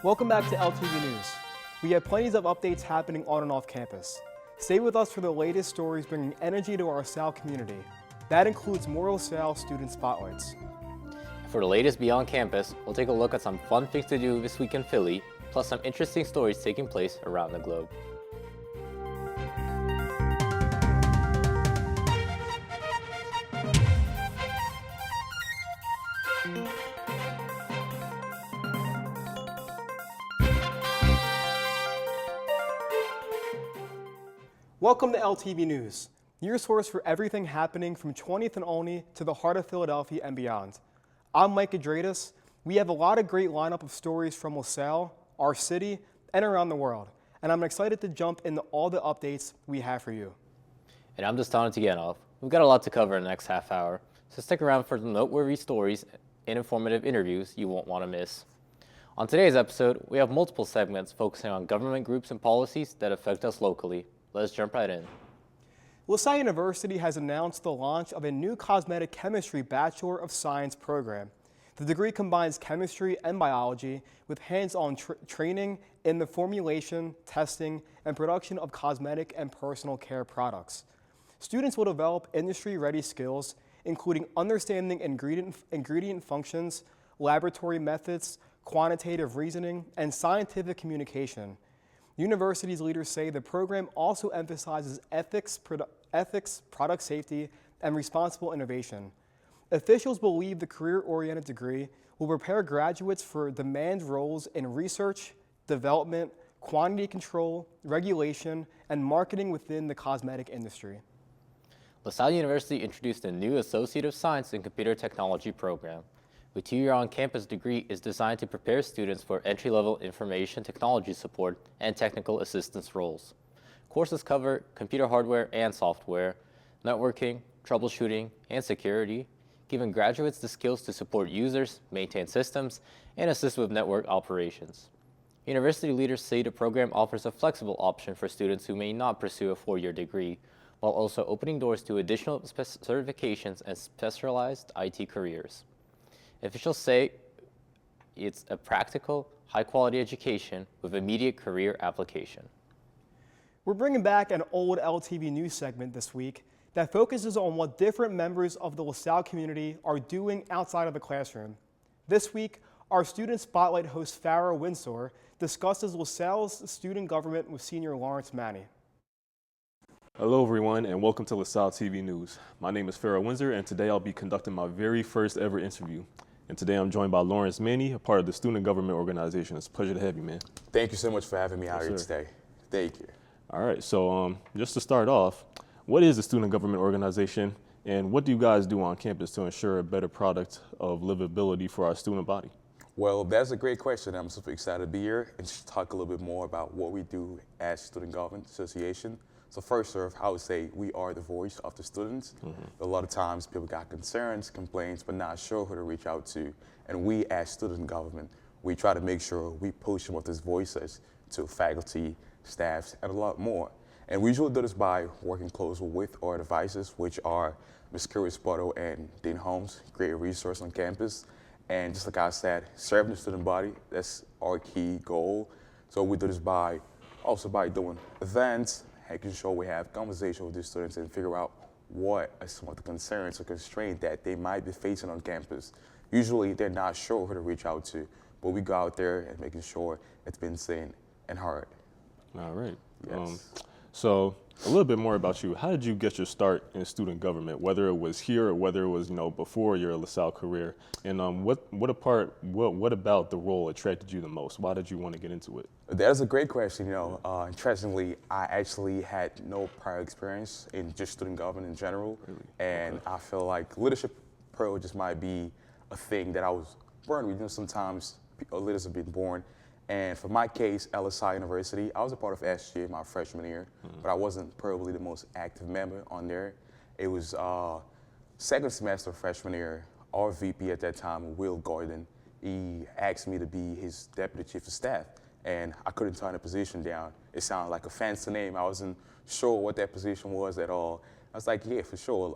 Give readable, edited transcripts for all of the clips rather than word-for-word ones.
Welcome back to LTV News. We have plenty of updates happening on and off campus. Stay with us for the latest stories bringing energy to our Salle community. That includes more Salle student spotlights. For the latest beyond campus, we'll take a look at some fun things to do this week in Philly, plus some interesting stories taking place around the globe. Welcome to LTV News, your source for everything happening from 20th and Olney to the heart of Philadelphia and beyond. I'm Mike Adradis. We have a lot of great lineup of stories from LaSalle, our city, and around the world. And I'm excited to jump into all the updates we have for you. And I'm just Donald Tiganov. We've got a lot to cover in the next half hour, so stick around for the noteworthy stories and informative interviews you won't want to miss. On today's episode, we have multiple segments focusing on government groups and policies that affect us locally. Let's jump right in. LaSalle University has announced the launch of a new cosmetic chemistry Bachelor of Science program. The degree combines chemistry and biology with hands-on training in the formulation, testing, and production of cosmetic and personal care products. Students will develop industry-ready skills, including understanding ingredient functions, laboratory methods, quantitative reasoning, and scientific communication. University's leaders say the program also emphasizes ethics, product safety, and responsible innovation. Officials believe the career-oriented degree will prepare graduates for demand roles in research, development, quantity control, regulation, and marketing within the cosmetic industry. LaSalle University introduced a new Associate of Science in Computer Technology program. The two-year on-campus degree is designed to prepare students for entry-level information technology support and technical assistance roles. Courses cover computer hardware and software, networking, troubleshooting, and security, giving graduates the skills to support users, maintain systems, and assist with network operations. University leaders say the program offers a flexible option for students who may not pursue a four-year degree, while also opening doors to additional certifications and specialized IT careers. Officials say it's a practical, high-quality education with immediate career application. We're bringing back an old LTV News segment this week that focuses on what different members of the LaSalle community are doing outside of the classroom. This week, our Student Spotlight host Farrah Windsor discusses LaSalle's student government with Senior Lawrence Manny. Hello everyone and welcome to LaSalle TV News. My name is Farrah Windsor and today I'll be conducting my very first ever interview. And today I'm joined by Lawrence Manny, a part of the Student Government Organization. It's a pleasure to have you, man. Thank you so much for having me out here today. Thank you. All right, so just to start off, what is the Student Government Organization and what do you guys do on campus to ensure a better product of livability for our student body? Well, that's a great question. I'm super excited to be here and just talk a little bit more about what we do as Student Government Association. So first off, I would say we are the voice of the students. A lot of times people got concerns, complaints, but not sure who to reach out to. And we as student government, we try to make sure we push some of these voices to faculty, staffs, and a lot more. And we usually do this by working closely with our advisors, which are Ms. Curry Spoto and Dean Holmes, great resource on campus. And just like I said, serving the student body, that's our key goal. So we do this by doing events, making sure we have conversation with the students and figure out what are some of the concerns or constraints that they might be facing on campus. Usually they're not sure who to reach out to, but we go out there and making sure it's been seen and heard. All right. Yes. So a little bit more about you. How did you get your start in student government, whether it was here or whether it was before your LaSalle career? And what about the role attracted you the most? Why did you want to get into it? That's a great question. Interestingly, I actually had no prior experience in just student government in general. Really? And Okay. I feel like leadership just might be a thing that I was born with. Sometimes leaders have been born. And for my case, LSI University, I was a part of SGA my freshman year, but I wasn't probably the most active member on there. It was second semester freshman year, our VP at that time, Will Gordon, he asked me to be his deputy chief of staff, and I couldn't turn the position down. It sounded like a fancy name. I wasn't sure what that position was at all. I was like, yeah, for sure,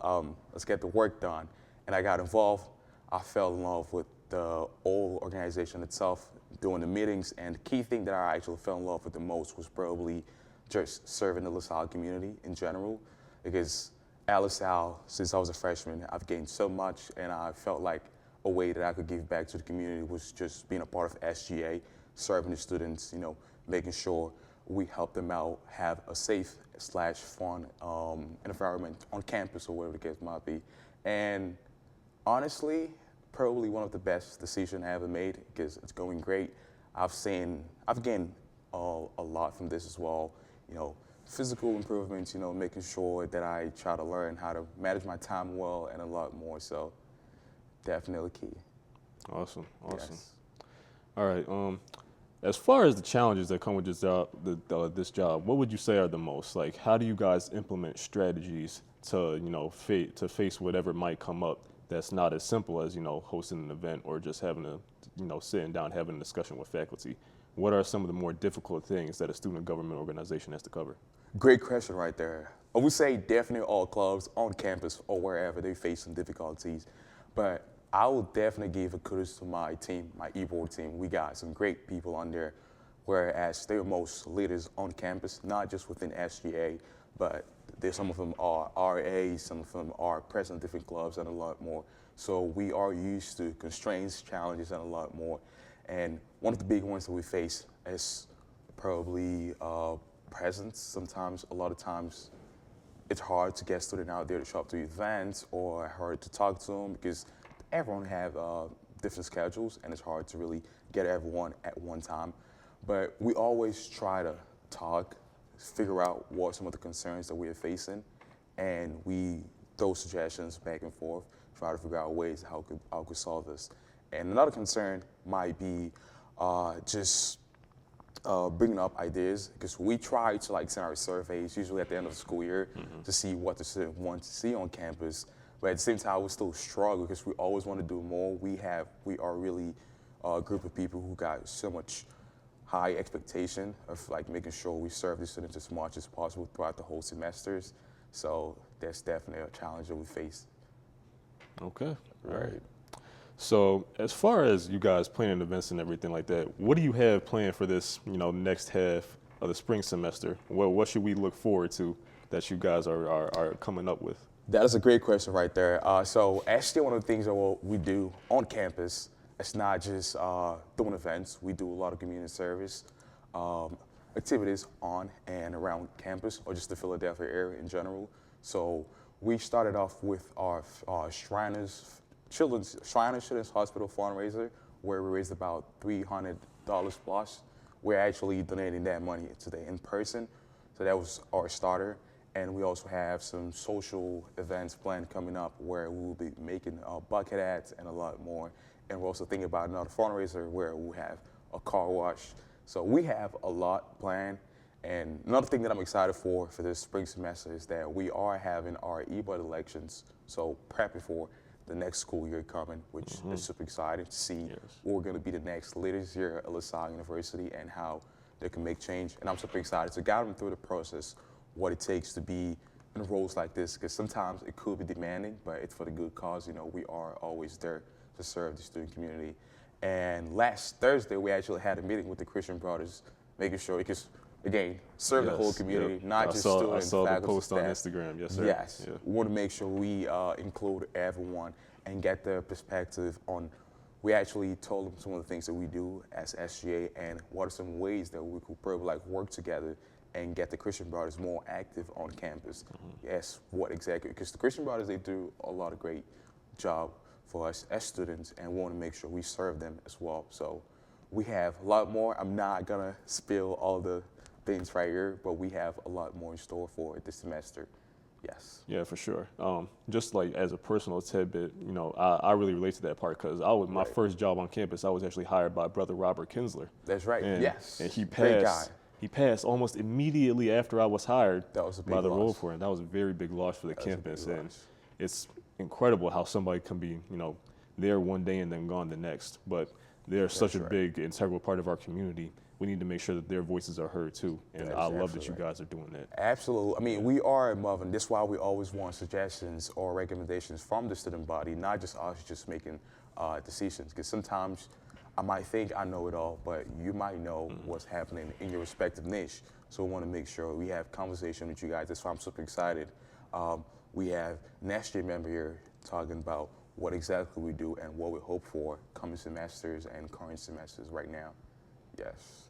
let's get the work done. And I got involved. I fell in love with the whole organization itself, doing the meetings. And the key thing that I actually fell in love with the most was probably just serving the LaSalle community in general, because at LaSalle, since I was a freshman, I've gained so much, and I felt like a way that I could give back to the community was just being a part of SGA, serving the students, making sure we help them out, have a safe/fun environment on campus or whatever the case might be. And honestly, probably one of the best decisions I ever made, because it's going great. I've gained a lot from this as well. Physical improvements, making sure that I try to learn how to manage my time well, and a lot more. So definitely key. Awesome. Yes. All right. As far as the challenges that come with this job, this job, what would you say are the most? Like, how do you guys implement strategies to face whatever might come up that's not as simple as hosting an event or just having to sitting down having a discussion with faculty? What are some of the more difficult things that a student government organization has to cover? Great question right there. I would say definitely all clubs on campus or wherever they face some difficulties, but I will definitely give a kudos to my team, my e-board team. We got some great people on there, whereas they're most leaders on campus, not just within SGA, but some of them are RAs, some of them are president of different clubs, and a lot more. So we are used to constraints, challenges, and a lot more. And one of the big ones that we face is probably presence. Sometimes, a lot of times, it's hard to get students out there to show up to events, or hard to talk to them, because everyone have different schedules, and it's hard to really get everyone at one time. But we always try to talk, figure out what some of the concerns that we are facing, and we throw suggestions back and forth, try to figure out ways how we could solve this. And another concern might be just bringing up ideas, because we try to send our surveys usually at the end of the school year to see what the students want to see on campus. But at the same time, we still struggle because we always want to do more. We are really a group of people who got so much high expectation of making sure we serve the students as much as possible throughout the whole semesters. So that's definitely a challenge that we face. Okay, all right. So as far as you guys planning events and everything like that, what do you have planned for this, next half of the spring semester? What should we look forward to that you guys are coming up with? That is a great question right there. So actually, one of the things that we do on campus, it's not just doing events. We do a lot of community service activities on and around campus, or just the Philadelphia area in general. So we started off with our Children's Hospital fundraiser, where we raised about $300 plus. We're actually donating that money today in person. So that was our starter. And we also have some social events planned coming up, where we will be making bucket hats and a lot more. And we're also thinking about another fundraiser where we'll have a car wash. So we have a lot planned. And another thing that I'm excited for this spring semester is that we are having our e-board elections. So prepping for the next school year coming, which is super exciting to see what we're going to be the next leaders here at LaSalle University and how they can make change. And I'm super excited to guide them through the process, what it takes to be in roles like this, because sometimes it could be demanding, but it's for the good cause. We are always there to serve the student community. And last Thursday, we actually had a meeting with the Christian Brothers, making sure, because again, serve the whole community, not just students, I saw faculty, the post staff. on Instagram. Yes, sir. Yes, Yeah. we want to make sure we include everyone and get their perspective on. We actually told them some of the things that we do as SGA and what are some ways that we could probably work together and get the Christian Brothers more active on campus. Yes, what exactly? Because the Christian Brothers, they do a lot of great job for us as students, and we want to make sure we serve them as well. So we have a lot more. I'm not gonna spill all the things right here, but we have a lot more in store for this semester. Yes. Yeah, for sure. Just as a personal tidbit, I really relate to that part, because my first job on campus, I was actually hired by Brother Robert Kinsler. That's right. Yes. And he Great guy. He passed almost immediately after I was hired by the role for him. That was a very big loss for the campus, and it's incredible how somebody can be, there one day and then gone the next. But they're such a big, integral part of our community. We need to make sure that their voices are heard too, and I love that you guys are doing that. Absolutely. I mean, we are moving. That's why we always want suggestions or recommendations from the student body, not just us just making decisions. Because sometimes I might think I know it all, but you might know what's happening in your respective niche. So we want to make sure we have conversation with you guys. That's why I'm super excited. We have next year member here talking about what exactly we do and what we hope for coming semesters and current semesters right now. Yes.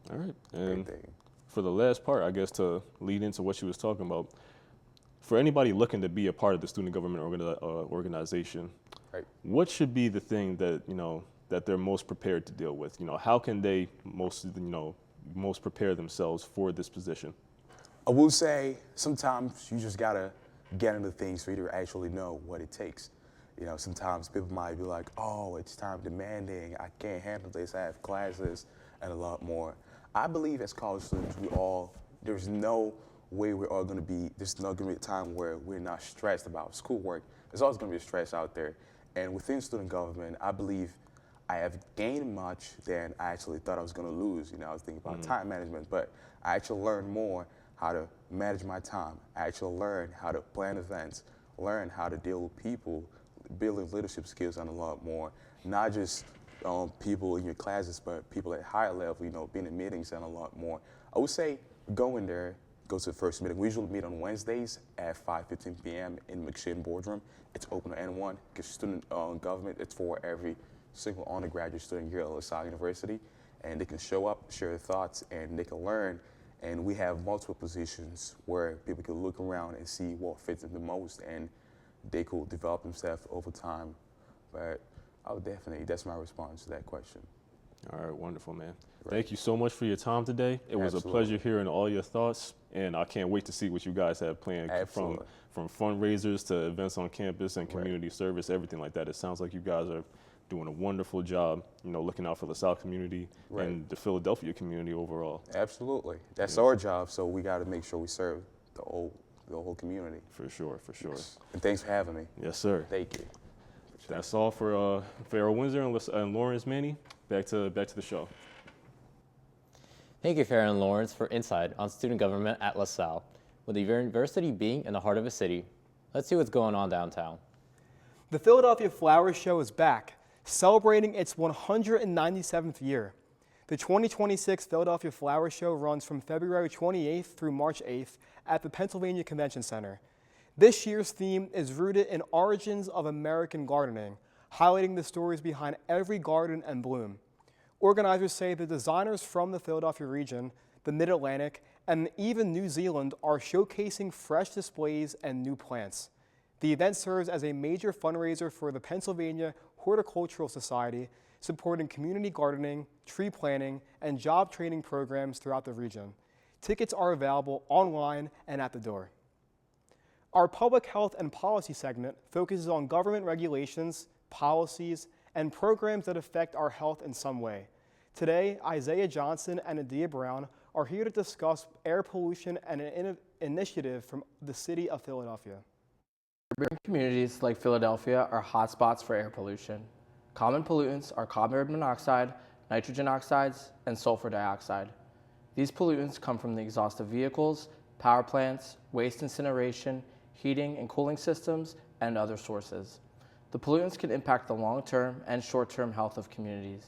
All right. Great And thing. for the last part, I guess to lead into what she was talking about, for anybody looking to be a part of the student government organization, Right. what should be the thing that, that they're most prepared to deal with? How can they most prepare themselves for this position? I will say sometimes you just gotta get into things for you to actually know what it takes. Sometimes people might be like, oh, it's time demanding, I can't handle this, I have classes, and a lot more. I believe as college students, there's no way we're all gonna be, there's not gonna be a time where we're not stressed about schoolwork. There's always gonna be a stress out there. And within student government, I believe I have gained much than I actually thought I was gonna lose. I was thinking about time management, but I actually learned more how to manage my time. I actually learned how to plan events, learn how to deal with people, building leadership skills and a lot more. Not just people in your classes, but people at higher level, being in meetings and a lot more. I would say go in there, go to the first meeting. We usually meet on Wednesdays at 5:15 p.m. in McShane Boardroom. It's open to anyone, because student government, it's for every single undergraduate student here at LaSalle University. And they can show up, share their thoughts, and they can learn. And we have multiple positions where people can look around and see what fits them the most, and they could develop themselves over time. But that's my response to that question. All right, wonderful, man. Right. Thank you so much for your time today. It was Absolutely. a pleasure hearing all your thoughts, and I can't wait to see what you guys have planned Absolutely. from fundraisers to events on campus and Right. community service, everything like that. It sounds like you guys are doing a wonderful job, looking out for the South community Right. and the Philadelphia community overall. Absolutely. That's our job, so we got to make sure we serve the whole community. For sure, for sure. And thanks for having me. Yes, sir. Thank you. That's all for Farrah Windsor and Lawrence Manny. Back to the show. Thank you, Farrah and Lawrence, for insight on student government at LaSalle. With the university being in the heart of a city, let's see what's going on downtown. The Philadelphia Flower Show is back, celebrating its 197th year. The 2026 Philadelphia Flower Show runs from February 28th through March 8th at the Pennsylvania Convention Center. This year's theme is rooted in origins of American gardening, highlighting the stories behind every garden and bloom. Organizers say the designers from the Philadelphia region, the Mid-Atlantic, and even New Zealand are showcasing fresh displays and new plants. The event serves as a major fundraiser for the Pennsylvania Horticultural Society, supporting community gardening, tree planting, and job training programs throughout the region. Tickets are available online and at the door. Our public health and policy segment focuses on government regulations, policies, and programs that affect our health in some way. Today, Isaiah Johnson and Adia Brown are here to discuss air pollution and an initiative from the city of Philadelphia. Urban communities like Philadelphia are hotspots for air pollution. Common pollutants are carbon monoxide, nitrogen oxides, and sulfur dioxide. These pollutants come from the exhaust of vehicles, power plants, waste incineration, heating and cooling systems, and other sources. The pollutants can impact the long-term and short-term health of communities.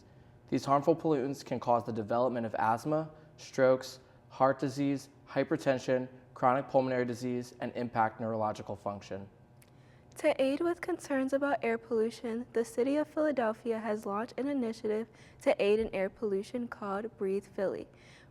These harmful pollutants can cause the development of asthma, strokes, heart disease, hypertension, chronic pulmonary disease, and impact neurological function. To aid with concerns about air pollution, the City of Philadelphia has launched an initiative to aid in air pollution called Breathe Philly.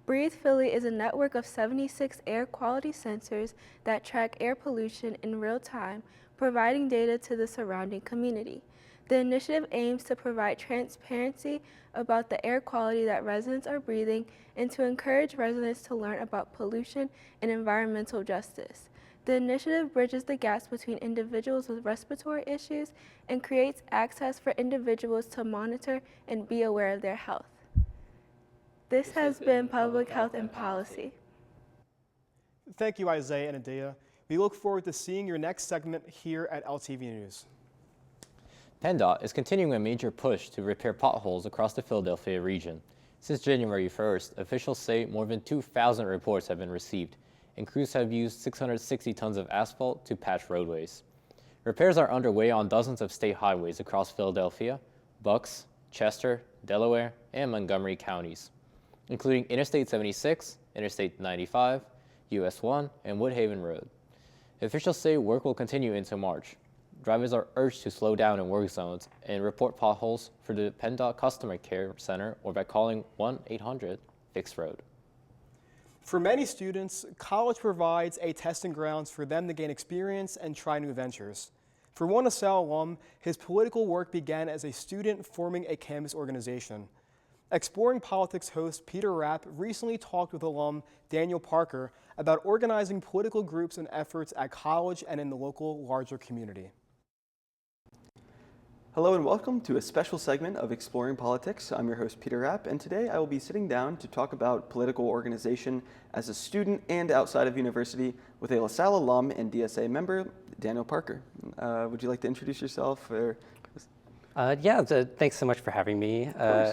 Breathe Philly is a network of 76 air quality sensors that track air pollution in real time, providing data to the surrounding community. The initiative aims to provide transparency about the air quality that residents are breathing and to encourage residents to learn about pollution and environmental justice. The initiative bridges the gaps between individuals with respiratory issues and creates access for individuals to monitor and be aware of their health. This has been Public Health and Policy. Thank you, Isaiah and Adia. We look forward to seeing your next segment here at LTV News. PennDOT is continuing a major push to repair potholes across the Philadelphia region. Since January 1st, officials say more than 2,000 reports have been received, and crews have used 660 tons of asphalt to patch roadways. Repairs are underway on dozens of state highways across Philadelphia, Bucks, Chester, Delaware, and Montgomery counties, including Interstate 76, Interstate 95, US 1, and Woodhaven Road. Officials say work will continue into March. Drivers are urged to slow down in work zones and report potholes for the PennDOT Customer Care Center or by calling 1-800-FIX-ROAD. For many students, college provides a testing grounds for them to gain experience and try new ventures. For one Salle alum, his political work began as a student forming a campus organization. Exploring Politics host Peter Rapp recently talked with alum Daniel Parker about organizing political groups and efforts at college and in the local larger community. Hello and welcome to a special segment of Exploring Politics. I'm your host Peter Rapp, and today I will be sitting down to talk about political organization as a student and outside of university with a LaSalle alum and DSA member, Daniel Parker. Would you like to introduce yourself? Thanks so much for having me,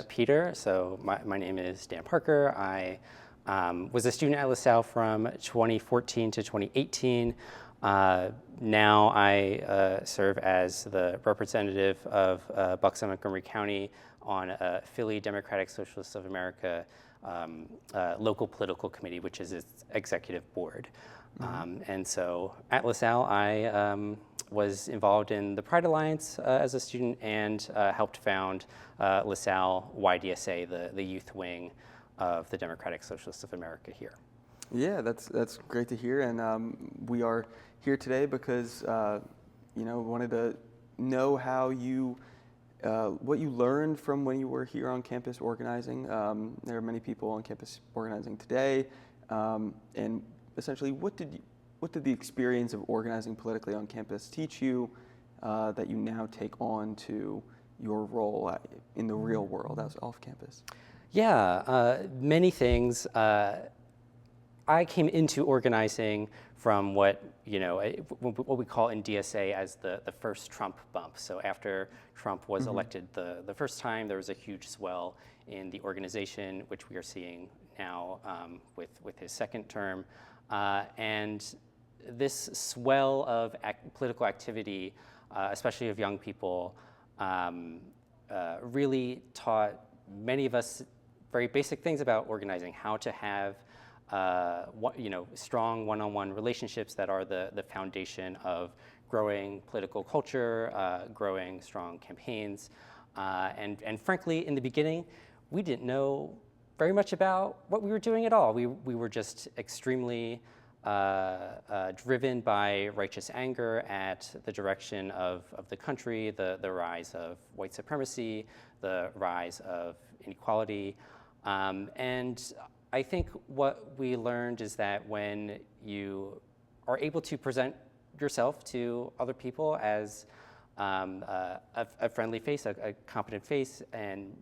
Peter. So my name is Dan Parker. I was a student at LaSalle from 2014 to 2018. Now I serve as the representative of Bucks and Montgomery County on Philly Democratic Socialists of America local political committee, which is its executive board. And so at LaSalle, I was involved in the Pride Alliance as a student and helped found LaSalle YDSA, the youth wing of the Democratic Socialists of America here. Yeah, that's great to hear, and we are here today because wanted to know how you what you learned from when you were here on campus organizing. There are many people on campus organizing today, and essentially, what did the experience of organizing politically on campus teach you that you now take on to your role in the real world as off campus? Yeah, many things. I came into organizing from what we call in DSA as the first Trump bump. So after Trump was elected the first time, there was a huge swell in the organization, which we are seeing now with his second term. And this swell of political activity, especially of young people, really taught many of us very basic things about organizing, how to have strong one-on-one relationships that are the foundation of growing political culture, growing strong campaigns. And frankly, in the beginning, we didn't know very much about what we were doing at all. We were just extremely driven by righteous anger at the direction of the country, the rise of white supremacy, the rise of inequality. And I think what we learned is that when you are able to present yourself to other people as a friendly face, a competent face, and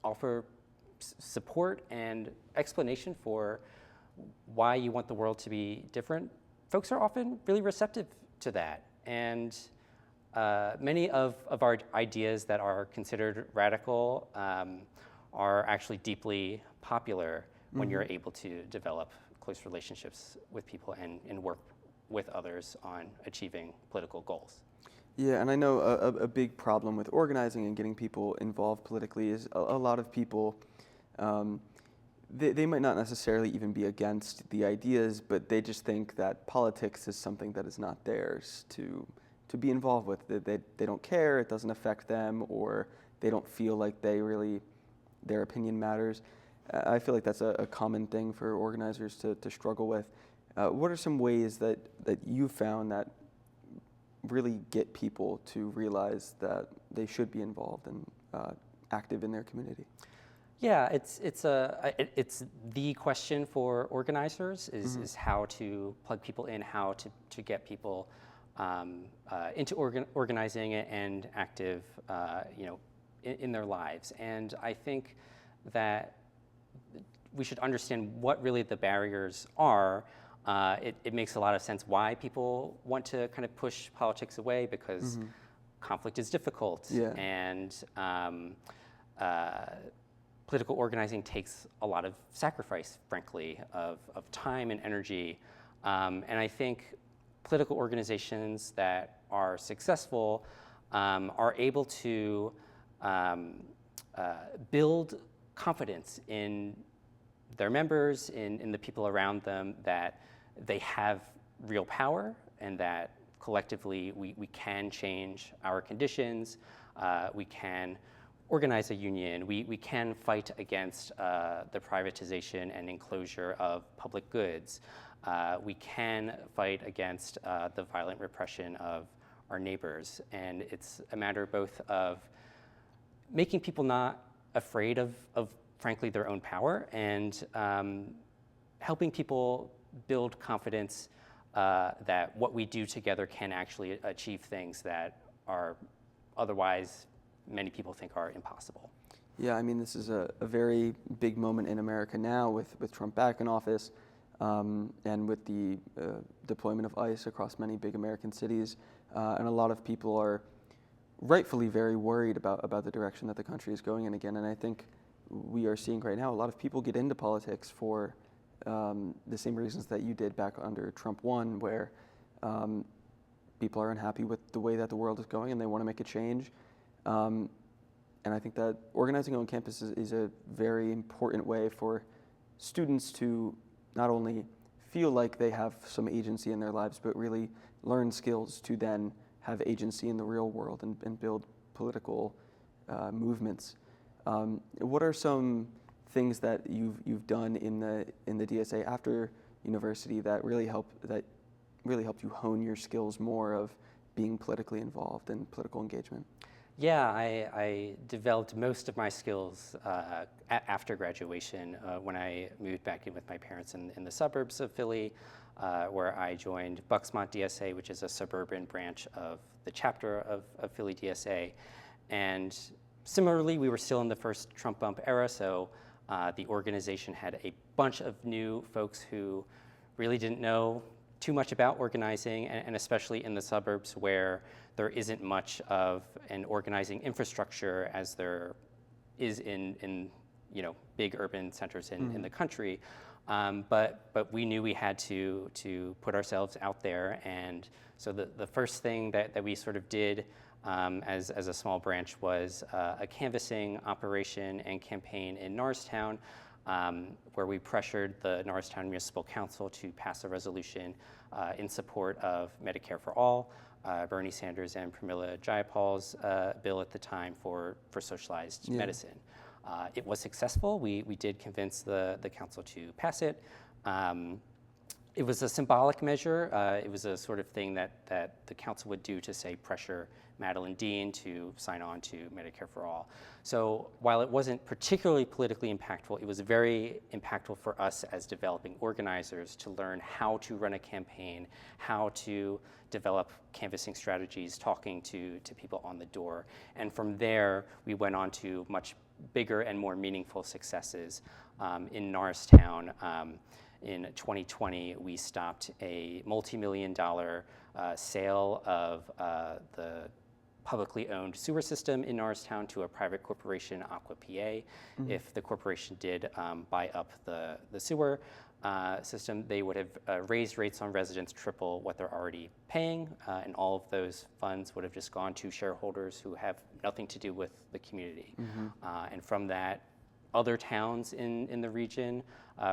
offer support and explanation for why you want the world to be different, folks are often really receptive to that. And many of our ideas that are considered radical are actually deeply popular when you're able to develop close relationships with people and work with others on achieving political goals. Yeah, and I know a big problem with organizing and getting people involved politically is a lot of people, they might not necessarily even be against the ideas, but they just think that politics is something that is not theirs to be involved with. They don't care, it doesn't affect them, or they don't feel like their opinion matters. I feel like that's a common thing for organizers to struggle with. What are some ways that you found that really get people to realize that they should be involved and active in their community? Yeah, it's the question for organizers is how to plug people in, how to get people into organizing and active, in their lives. And I think that we should understand what really the barriers are. It makes a lot of sense why people want to kind of push politics away, because conflict is difficult, and political organizing takes a lot of sacrifice, frankly, of time and energy. And I think political organizations that are successful are able to build confidence in their members, in the people around them, that they have real power and that collectively we can change our conditions, we can organize a union, we can fight against the privatization and enclosure of public goods, we can fight against the violent repression of our neighbors. And it's a matter both of making people not afraid of frankly, their own power, and helping people build confidence that what we do together can actually achieve things that are otherwise many people think are impossible. Yeah, I mean, this is a very big moment in America now with Trump back in office, and with the deployment of ICE across many big American cities. And a lot of people are rightfully very worried about the direction that the country is going in again. And I think we are seeing right now a lot of people get into politics for the same reasons that you did back under Trump 1, where people are unhappy with the way that the world is going and they want to make a change. And I think that organizing on campus is a very important way for students to not only feel like they have some agency in their lives, but really learn skills to then have agency in the real world and build political movements. What are some things that you've done in the DSA after university that really helped you hone your skills more of being politically involved and political engagement? Yeah, I developed most of my skills after graduation when I moved back in with my parents in the suburbs of Philly, where I joined Bucksmont DSA, which is a suburban branch of the chapter of Philly DSA. And similarly, we were still in the first Trump bump era, so the organization had a bunch of new folks who really didn't know too much about organizing, and especially in the suburbs where there isn't much of an organizing infrastructure as there is in big urban centers in the country. But we knew we had to put ourselves out there, and so the first thing that we sort of did as a small branch was a canvassing operation and campaign in Norristown, where we pressured the Norristown Municipal Council to pass a resolution in support of Medicare for All, Bernie Sanders and Pramila Jayapal's bill at the time for socialized medicine. It was successful. We did convince the council to pass it. It was a symbolic measure. It was a sort of thing that the council would do to, say, pressure Madeline Dean to sign on to Medicare for All. So while it wasn't particularly politically impactful, it was very impactful for us as developing organizers to learn how to run a campaign, how to develop canvassing strategies, talking to people on the door. And from there, we went on to much bigger and more meaningful successes. In Norristown, in 2020, we stopped a multi-million-dollar sale of the publicly owned sewer system in Norristown to a private corporation, Aqua PA. If the corporation did buy up the sewer system, they would have raised rates on residents triple what they're already paying, and all of those funds would have just gone to shareholders who have nothing to do with the community. And from that, other towns in the region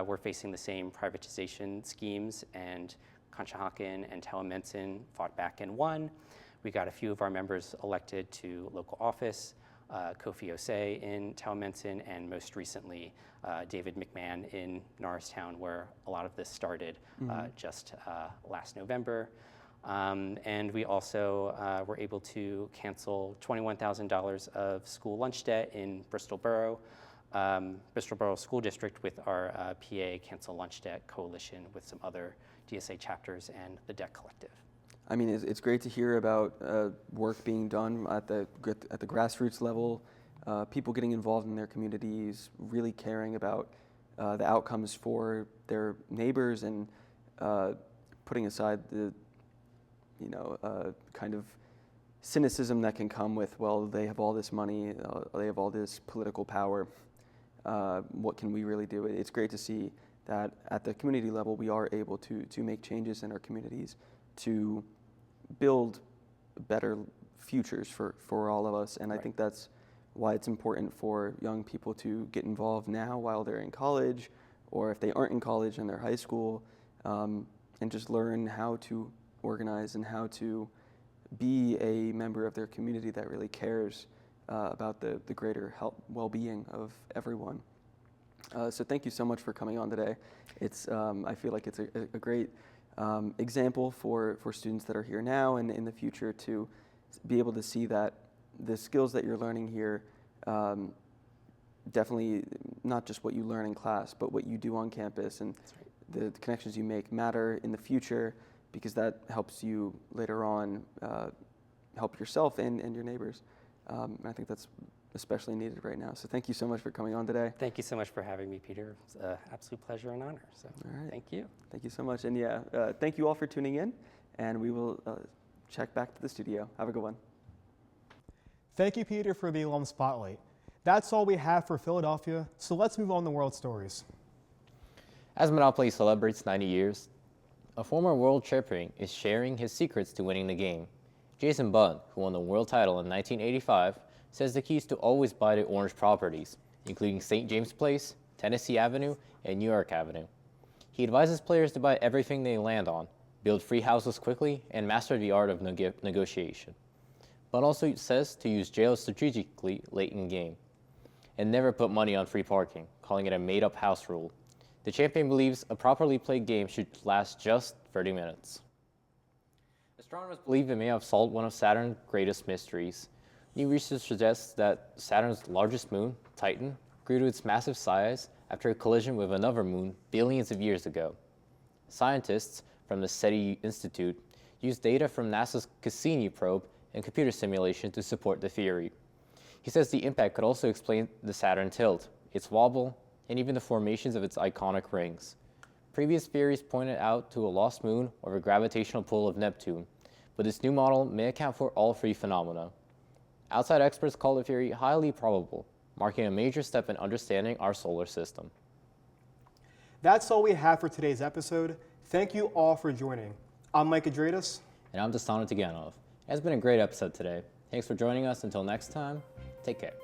were facing the same privatization schemes, and Conshohocken and Towamencin fought back and won. We got a few of our members elected to local office, Kofi Osei in Towamencin, and most recently, David McMahon in Norristown, where a lot of this started just last November. And we also were able to cancel $21,000 of school lunch debt in Bristol Borough School District with our PA Cancel Lunch Debt Coalition with some other DSA chapters and the Debt Collective. I mean, it's great to hear about work being done at the grassroots level, people getting involved in their communities, really caring about the outcomes for their neighbors, and putting aside the kind of cynicism that can come with, well, they have all this money, they have all this political power. What can we really do? It's great to see that at the community level, we are able to make changes in our communities to build better futures for all of us. And I think that's why it's important for young people to get involved now while they're in college, or if they aren't in college and they're high school, and just learn how to organize and how to be a member of their community that really cares about the greater health, well-being of everyone. So thank you so much for coming on today. It's I feel like it's a great example for students that are here now and in the future to be able to see that the skills that you're learning here, definitely not just what you learn in class, but what you do on campus and the connections you make matter in the future, because that helps you later on help yourself and your neighbors. I think that's especially needed right now. So thank you so much for coming on today. Thank you so much for having me, Peter. It's an absolute pleasure and honor. So thank you. Thank you so much. And yeah, thank you all for tuning in, and we will check back to the studio. Have a good one. Thank you, Peter, for the Alum Spotlight. That's all we have for Philadelphia, so let's move on to world stories. As Monopoly celebrates 90 years, a former world champion is sharing his secrets to winning the game. Jason Bunn, who won the world title in 1985, says the key is to always buy the orange properties, including St. James Place, Tennessee Avenue, and New York Avenue. He advises players to buy everything they land on, build free houses quickly, and master the art of negotiation. Bunn also says to use jails strategically late in game, and never put money on free parking, calling it a made-up house rule. The champion believes a properly played game should last just 30 minutes. Astronomers believe it may have solved one of Saturn's greatest mysteries. New research suggests that Saturn's largest moon, Titan, grew to its massive size after a collision with another moon billions of years ago. Scientists from the SETI Institute used data from NASA's Cassini probe and computer simulation to support the theory. He says the impact could also explain the Saturn tilt, its wobble, and even the formations of its iconic rings. Previous theories pointed out to a lost moon or the gravitational pull of Neptune, but this new model may account for all three phenomena. Outside experts call the theory highly probable, marking a major step in understanding our solar system. That's all we have for today's episode. Thank you all for joining. I'm Mike Adredas. And I'm Dasana Taganov. It's been a great episode today. Thanks for joining us. Until next time, take care.